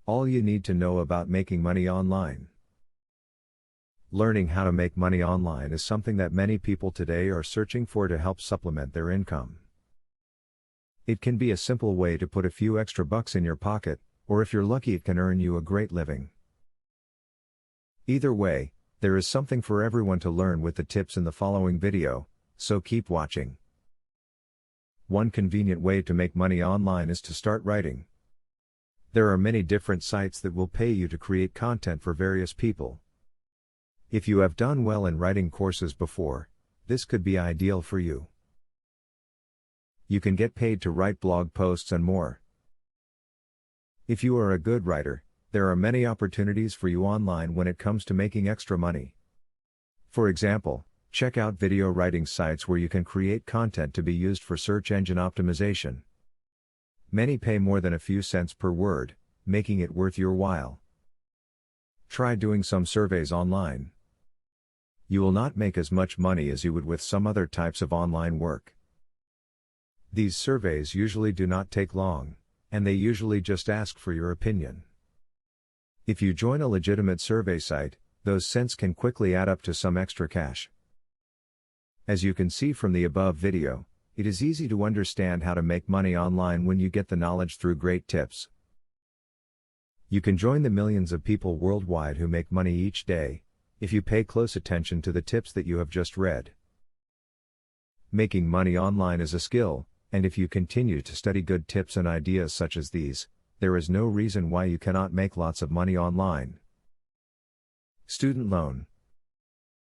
All you need to know about making money online. Learning how to make money online is something that many people today are searching for to help supplement their income. It can be a simple way to put a few extra bucks in your pocket, or if you're lucky it can earn you a great living. Either way, there is something for everyone to learn with the tips in the following video, so keep watching. One convenient way to make money online is to start writing. There are many different sites that will pay you to create content for various people. If you have done well in writing courses before, this could be ideal for you. You can get paid to write blog posts and more. If you are a good writer, there are many opportunities for you online when it comes to making extra money. For example, check out video writing sites where you can create content to be used for search engine optimization. Many pay more than a few cents per word, making it worth your while. Try doing some surveys online. You will not make as much money as you would with some other types of online work. These surveys usually do not take long, and they usually just ask for your opinion. If you join a legitimate survey site, those cents can quickly add up to some extra cash. As you can see from the above video, it is easy to understand how to make money online when you get the knowledge through great tips. You can join the millions of people worldwide who make money each day, if you pay close attention to the tips that you have just read. Making money online is a skill, and if you continue to study good tips and ideas such as these, there is no reason why you cannot make lots of money online. Student loan.